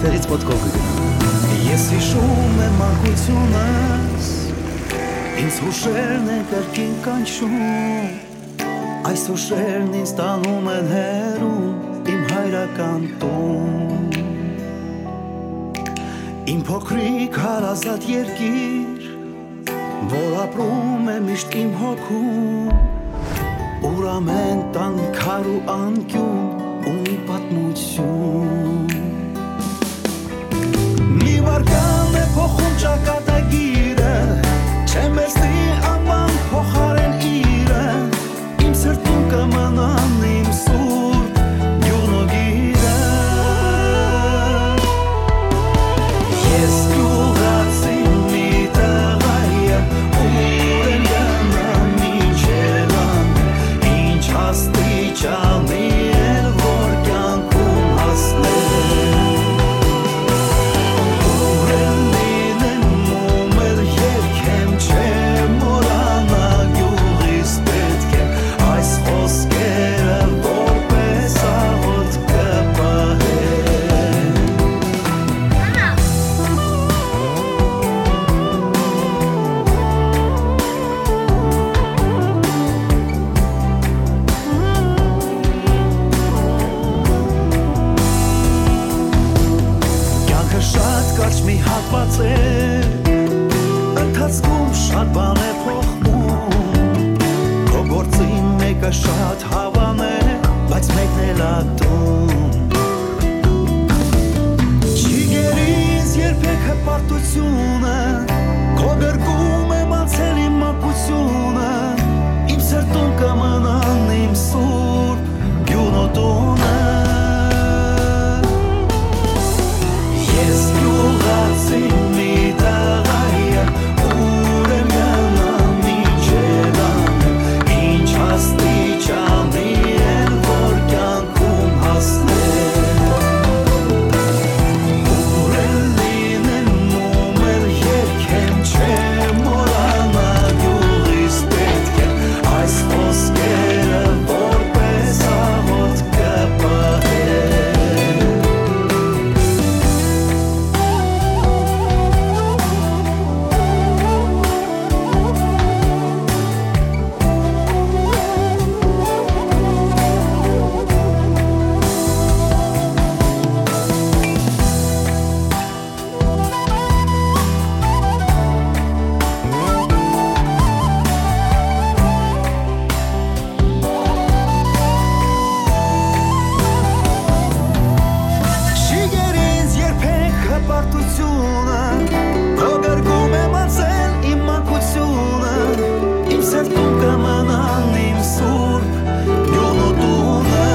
այստեղից ոտքով կգնամ։ Ես հիշում եմ մանկությունս, ինձ հուշերն են կրկին կանչում, այս հուշերն ինձ տանում են հեռու իմ հայրական տուն, իմ փոքրիկ հարազատ երկիր, որ ապրում է միշտ իմ հոգում, ուր ամեն տան քար ու անկյուն ունի պատմություն։ Մի վարկան է փոխում ճակատագիրը, չեմ վերցնի անվան փոխարեն իրը, իմ սրտում կմնան իմ սուրբ գյուղնոգիրը։ Ես գյուղացի մի տղա եմ, ուր եմ գնամ ինչ ելան, ինչ աստիճանի էլ որ կյանքում հասնել, ուր եմ լինեմ ում էլ երգեմ, չեմ մոռանա գյուղիս պետք է այս խոսքերը որպես աղոթք կպահեմ։ Կյանքը շատ կարճ մի հատված է, ընթացքում շատ բան է փոխվում, քո գործին մեկը շատ հավան է, բայց մեկն էլ ատում, չի գերիս երբեք հպարտությունը, քո գրկում եմ անցել իմ մանկությունը, իմ սրտում կմնան իմ սուրբ գյուղնոտունը։ Ես գյուղացի մի տղա եմ, ուր եմ գնամ ինչ ելան, ինչ աստիճանի էլ որ կյանքում հասնել, ուր էլ լինեմ ում էլ երգեմ, չեմ մոռանա գյուղիս պետք է այս խոսքերը որպես աղոթք կպահեմ։ Չի գերիս երբեք հպարտությունը, քո գրկում եմ անցել իմ մանկությունը, իմ սրտում կմնան իմ սուրբ գյուղնոտունը։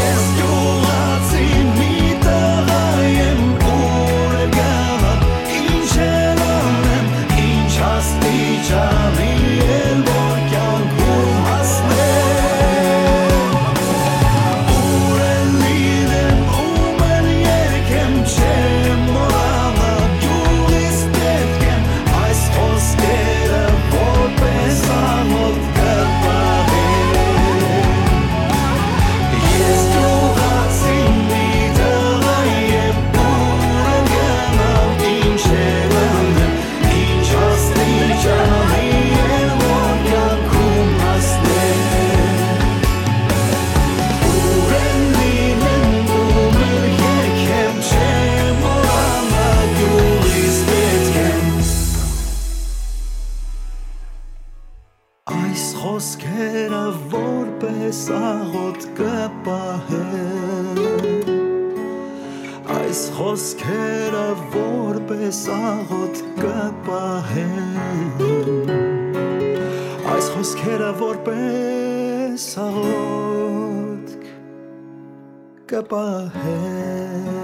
Ես գյուղացի մի տղա եմ, ուր եմ գնամ, ինչ անեմ, ինչ աստիճանի էլ որ կյանքում հասնել, ուր էլ լինեմ ում էլ երգեմ, չեմ մոռանա գյուղիս պետք եմ այս խոսքերը որպես աղոթք կպահեմ։ Ես գյուղացի մի տղա եմ, ուր եմ գնամ ինչ ելան, ինչ աստիճանի էլ որ կյանքում հասնել, ուր էլ լինեմ ում էլ երգեմ, չեմ մոռանա գյուղիս պետք եմ այս խոսքերը որպես աղոթք կպահեմ, այս խոսքերը որպես աղոթք կպահեմ, այս խոսքերը որպես աղոթք կպահեմ։